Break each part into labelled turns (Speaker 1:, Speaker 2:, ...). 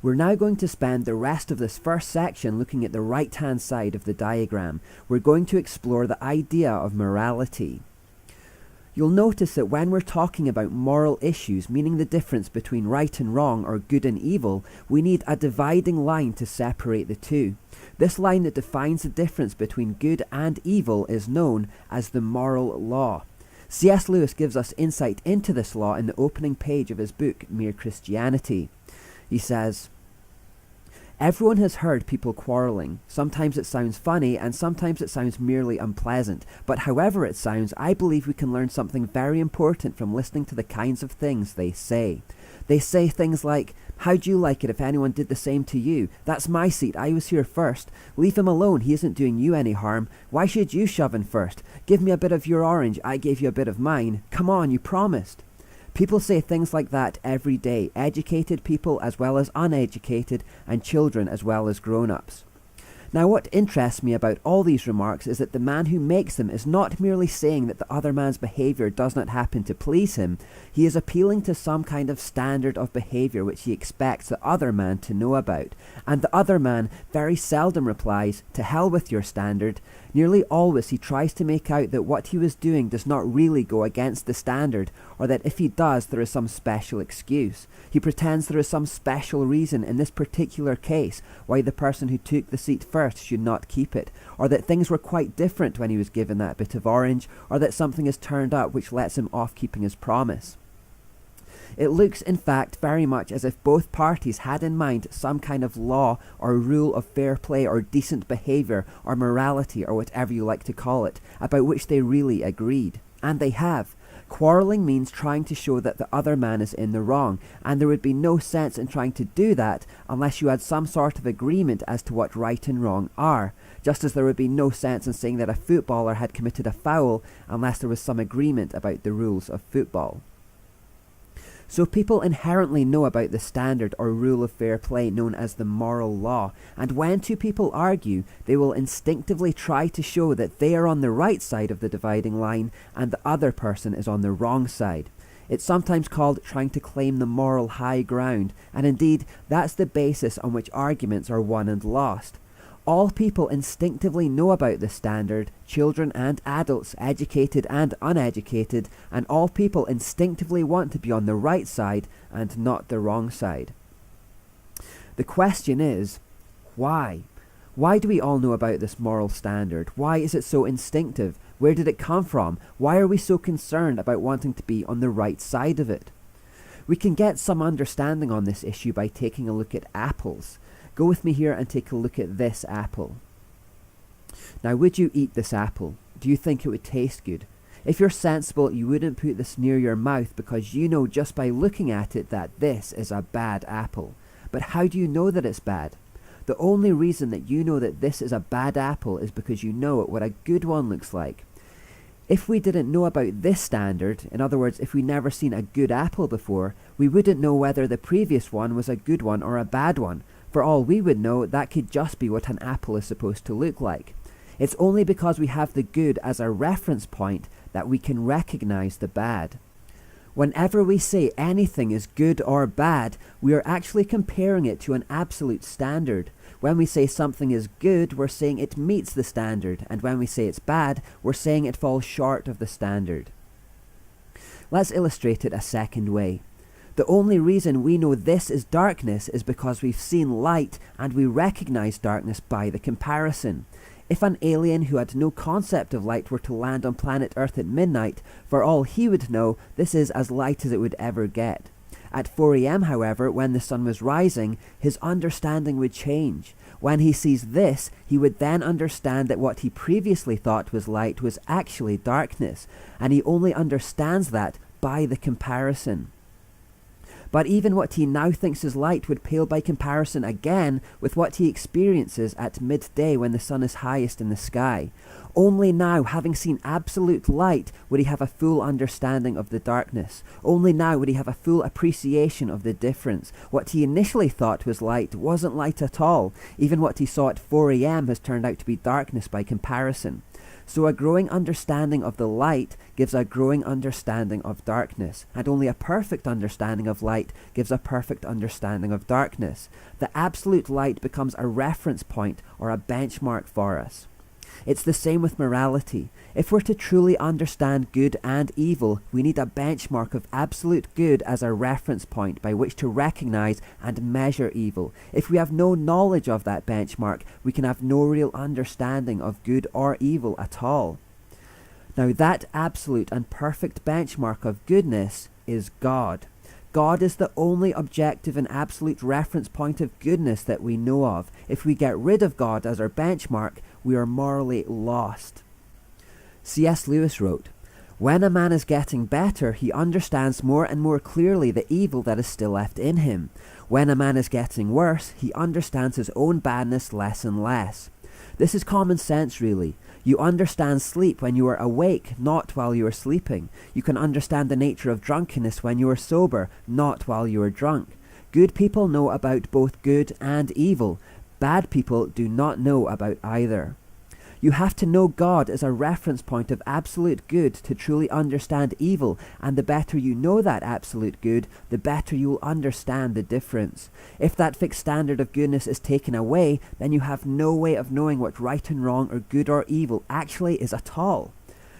Speaker 1: We're now going to spend the rest of this first section looking at the right-hand side of the diagram. We're going to explore the idea of morality. You'll notice that when we're talking about moral issues, meaning the difference between right and wrong or good and evil, we need a dividing line to separate the two. This line that defines the difference between good and evil is known as the moral law. C.S. Lewis gives us insight into this law in the opening page of his book, Mere Christianity. He says, "Everyone has heard people quarrelling. Sometimes it sounds funny and sometimes it sounds merely unpleasant. But however it sounds, I believe we can learn something very important from listening to the kinds of things they say. They say things like, 'How'd you like it if anyone did the same to you? That's my seat, I was here first. Leave him alone, he isn't doing you any harm. Why should you shove in first? Give me a bit of your orange, I gave you a bit of mine. Come on, you promised.' People say things like that every day, educated people as well as uneducated, and children as well as grown-ups. Now what interests me about all these remarks is that the man who makes them is not merely saying that the other man's behaviour does not happen to please him, he is appealing to some kind of standard of behaviour which he expects the other man to know about, and the other man very seldom replies, 'To hell with your standard.' Nearly always he tries to make out that what he was doing does not really go against the standard, or that if he does there is some special excuse. He pretends there is some special reason in this particular case why the person who took the seat first should not keep it, or that things were quite different when he was given that bit of orange, or that something has turned up which lets him off keeping his promise. It looks, in fact, very much as if both parties had in mind some kind of law or rule of fair play or decent behaviour or morality or whatever you like to call it, about which they really agreed. And they have. Quarrelling means trying to show that the other man is in the wrong, and there would be no sense in trying to do that unless you had some sort of agreement as to what right and wrong are, just as there would be no sense in saying that a footballer had committed a foul unless there was some agreement about the rules of football. So people inherently know about the standard or rule of fair play known as the moral law, and when two people argue, they will instinctively try to show that they are on the right side of the dividing line and the other person is on the wrong side. It's sometimes called trying to claim the moral high ground, and indeed that's the basis on which arguments are won and lost. All people instinctively know about the standard, children and adults, educated and uneducated, and all people instinctively want to be on the right side and not the wrong side. The question is, why? Why do we all know about this moral standard? Why is it so instinctive? Where did it come from? Why are we so concerned about wanting to be on the right side of it? We can get some understanding on this issue by taking a look at apples. Go with me here and take a look at this apple. Now, would you eat this apple? Do you think it would taste good? If you're sensible, you wouldn't put this near your mouth because you know just by looking at it that this is a bad apple. But how do you know that it's bad? The only reason that you know that this is a bad apple is because you know what a good one looks like. If we didn't know about this standard, in other words, if we never seen a good apple before, we wouldn't know whether the previous one was a good one or a bad one. For all we would know, that could just be what an apple is supposed to look like. It's only because we have the good as a reference point that we can recognize the bad. Whenever we say anything is good or bad, we are actually comparing it to an absolute standard. When we say something is good, we're saying it meets the standard, and when we say it's bad, we're saying it falls short of the standard. Let's illustrate it a second way. The only reason we know this is darkness is because we've seen light and we recognize darkness by the comparison. If an alien who had no concept of light were to land on planet Earth at midnight, for all he would know, this is as light as it would ever get. At 4 a.m., however, when the sun was rising, his understanding would change. When he sees this, he would then understand that what he previously thought was light was actually darkness, and he only understands that by the comparison. But even what he now thinks is light would pale by comparison again with what he experiences at midday when the sun is highest in the sky. Only now, having seen absolute light, would he have a full understanding of the darkness. Only now would he have a full appreciation of the difference. What he initially thought was light wasn't light at all. Even what he saw at 4 a.m. has turned out to be darkness by comparison. So a growing understanding of the light gives a growing understanding of darkness, and only a perfect understanding of light gives a perfect understanding of darkness. The absolute light becomes a reference point or a benchmark for us. It's the same with morality. If we're to truly understand good and evil, we need a benchmark of absolute good as a reference point by which to recognize and measure evil. If we have no knowledge of that benchmark, we can have no real understanding of good or evil at all. Now that absolute and perfect benchmark of goodness is God. God is the only objective and absolute reference point of goodness that we know of. If we get rid of God as our benchmark, we are morally lost. C.S. Lewis wrote, "When a man is getting better, he understands more and more clearly the evil that is still left in him. When a man is getting worse, he understands his own badness less and less." This is common sense, really. You understand sleep when you are awake, not while you are sleeping. You can understand the nature of drunkenness when you are sober, not while you are drunk. Good people know about both good and evil. Bad people do not know about either. You have to know God as a reference point of absolute good to truly understand evil, and the better you know that absolute good, the better you will understand the difference. If that fixed standard of goodness is taken away, then you have no way of knowing what right and wrong or good or evil actually is at all.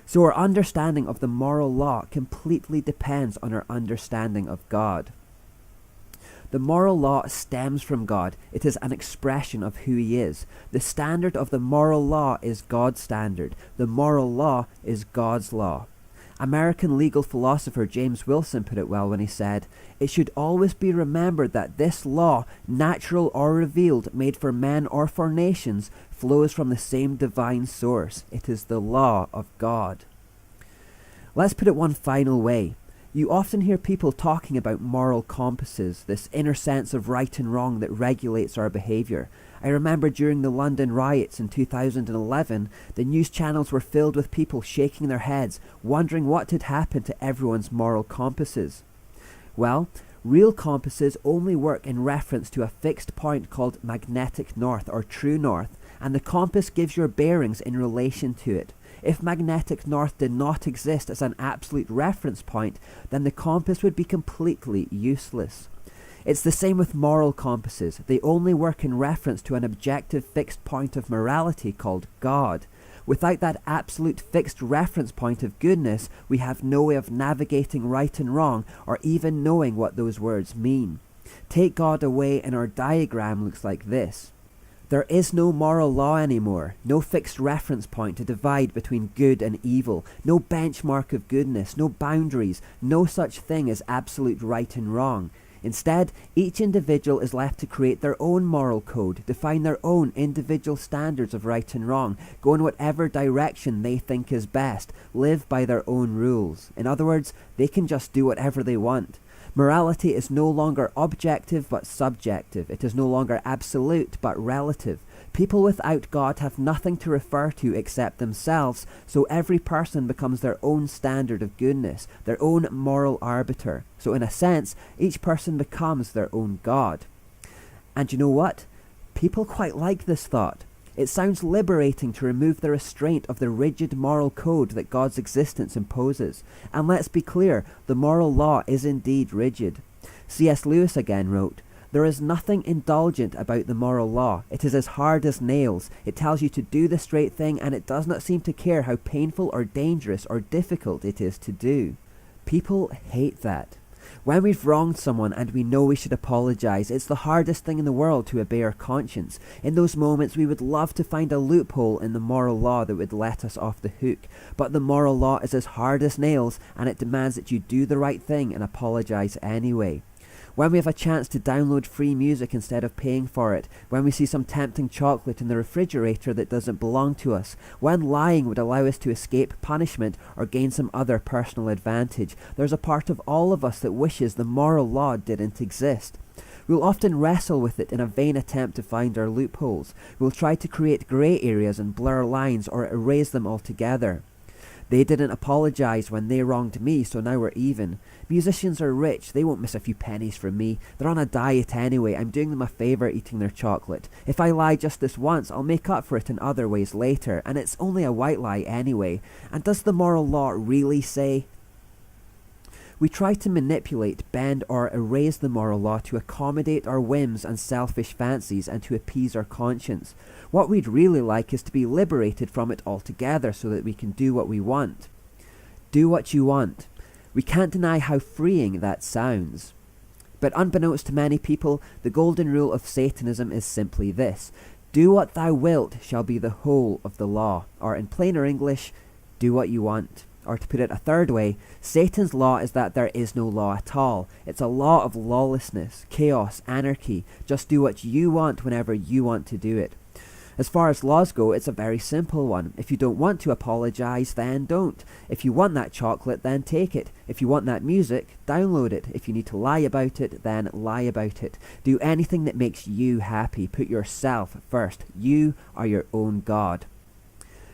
Speaker 1: So our understanding of the moral law completely depends on our understanding of God. The moral law stems from God. It is an expression of who He is. The standard of the moral law is God's standard. The moral law is God's law. American legal philosopher James Wilson put it well when he said, "It should always be remembered that this law, natural or revealed, made for men or for nations, flows from the same divine source. It is the law of God." Let's put it one final way. You often hear people talking about moral compasses, this inner sense of right and wrong that regulates our behaviour. I remember during the London riots in 2011, the news channels were filled with people shaking their heads, wondering what had happened to everyone's moral compasses. Well, real compasses only work in reference to a fixed point called magnetic north or true north, and the compass gives your bearings in relation to it. If magnetic north did not exist as an absolute reference point, then the compass would be completely useless. It's the same with moral compasses. They only work in reference to an objective fixed point of morality called God. Without that absolute fixed reference point of goodness, we have no way of navigating right and wrong or even knowing what those words mean. Take God away and our diagram looks like this. There is no moral law anymore, no fixed reference point to divide between good and evil, no benchmark of goodness, no boundaries, no such thing as absolute right and wrong. Instead, each individual is left to create their own moral code, define their own individual standards of right and wrong, go in whatever direction they think is best, live by their own rules. In other words, they can just do whatever they want. Morality is no longer objective but subjective. It is no longer absolute but relative. People without God have nothing to refer to except themselves, so every person becomes their own standard of goodness, their own moral arbiter. So in a sense, each person becomes their own God. And you know what? People quite like this thought. It sounds liberating to remove the restraint of the rigid moral code that God's existence imposes. And let's be clear, the moral law is indeed rigid. C.S. Lewis again wrote, "There is nothing indulgent about the moral law. It is as hard as nails. It tells you to do the straight thing, and it does not seem to care how painful or dangerous or difficult it is to do." People hate that. When we've wronged someone and we know we should apologize, it's the hardest thing in the world to obey our conscience. In those moments, we would love to find a loophole in the moral law that would let us off the hook. But the moral law is as hard as nails, and it demands that you do the right thing and apologize anyway. When we have a chance to download free music instead of paying for it, when we see some tempting chocolate in the refrigerator that doesn't belong to us, when lying would allow us to escape punishment or gain some other personal advantage, there's a part of all of us that wishes the moral law didn't exist. We'll often wrestle with it in a vain attempt to find our loopholes. We'll try to create grey areas and blur lines or erase them altogether. They didn't apologize when they wronged me, so now we're even. Musicians are rich, they won't miss a few pennies from me. They're on a diet anyway, I'm doing them a favour eating their chocolate. If I lie just this once, I'll make up for it in other ways later, and it's only a white lie anyway. And does the moral law really say? We try to manipulate, bend or erase the moral law to accommodate our whims and selfish fancies and to appease our conscience. What we'd really like is to be liberated from it altogether so that we can do what we want. Do what you want. We can't deny how freeing that sounds. But unbeknownst to many people, the golden rule of Satanism is simply this: do what thou wilt shall be the whole of the law. Or in plainer English, do what you want. Or to put it a third way, Satan's law is that there is no law at all. It's a law of lawlessness, chaos, anarchy. Just do what you want whenever you want to do it. As far as laws go, it's a very simple one. If you don't want to apologize, then don't. If you want that chocolate, then take it. If you want that music, download it. If you need to lie about it, then lie about it. Do anything that makes you happy. Put yourself first. You are your own God.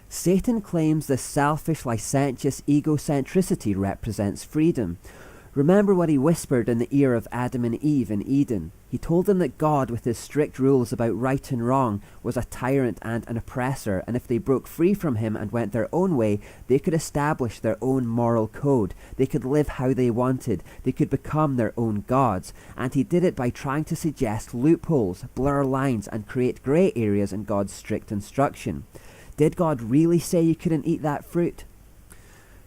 Speaker 1: Satan claims this selfish, licentious egocentricity represents freedom. Remember what he whispered in the ear of Adam and Eve in Eden. He told them that God, with his strict rules about right and wrong, was a tyrant and an oppressor, and if they broke free from him and went their own way, they could establish their own moral code. They could live how they wanted. They could become their own gods. And he did it by trying to suggest loopholes, blur lines, and create grey areas in God's strict instruction. Did God really say you couldn't eat that fruit?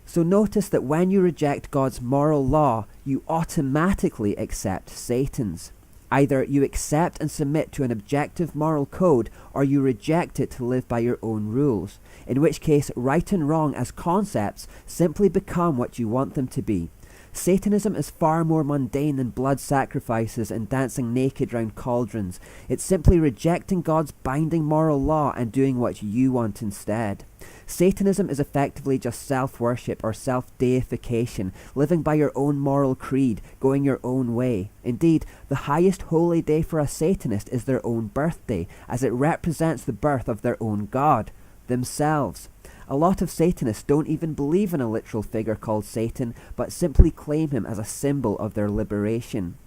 Speaker 1: So notice that when you reject God's moral law, you automatically accept Satan's. Either you accept and submit to an objective moral code, or you reject it to live by your own rules, in which case right and wrong as concepts simply become what you want them to be. Satanism is far more mundane than blood sacrifices and dancing naked round cauldrons. It's simply rejecting God's binding moral law and doing what you want instead. Satanism is effectively just self-worship or self-deification, living by your own moral creed, going your own way. Indeed, the highest holy day for a Satanist is their own birthday, as it represents the birth of their own God, themselves. A lot of Satanists don't even believe in a literal figure called Satan, but simply claim him as a symbol of their liberation.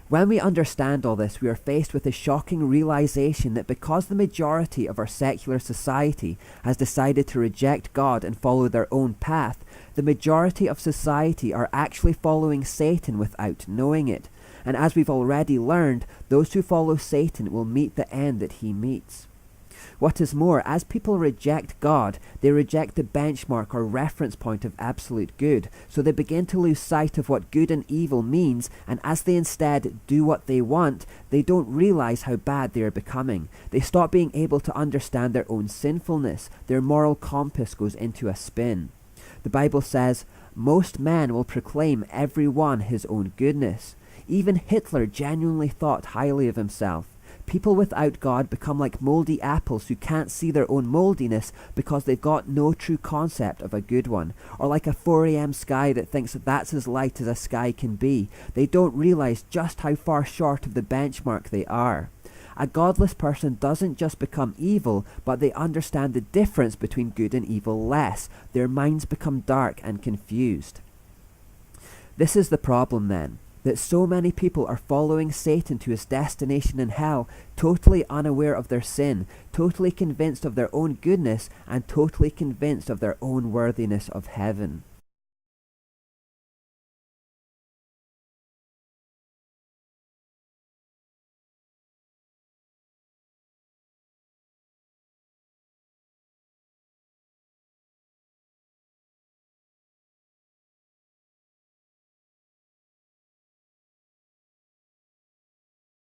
Speaker 1: When we understand all this, we are faced with the shocking realization that because the majority of our secular society has decided to reject God and follow their own path, the majority of society are actually following Satan without knowing it. And as we've already learned, those who follow Satan will meet the end that he meets. What is more, as people reject God, they reject the benchmark or reference point of absolute good, so they begin to lose sight of what good and evil means, and as they instead do what they want, they don't realize how bad they are becoming. They stop being able to understand their own sinfulness. Their moral compass goes into a spin. The Bible says, "Most men will proclaim every one his own goodness." Even Hitler genuinely thought highly of himself. People without God become like mouldy apples who can't see their own mouldiness because they've got no true concept of a good one. Or like a 4 a.m. sky that thinks that that's as light as a sky can be. They don't realize just how far short of the benchmark they are. A godless person doesn't just become evil, but they understand the difference between good and evil less. Their minds become dark and confused. This is the problem then, that so many people are following Satan to his destination in hell, totally unaware of their sin, totally convinced of their own goodness, and totally convinced of their own worthiness of heaven.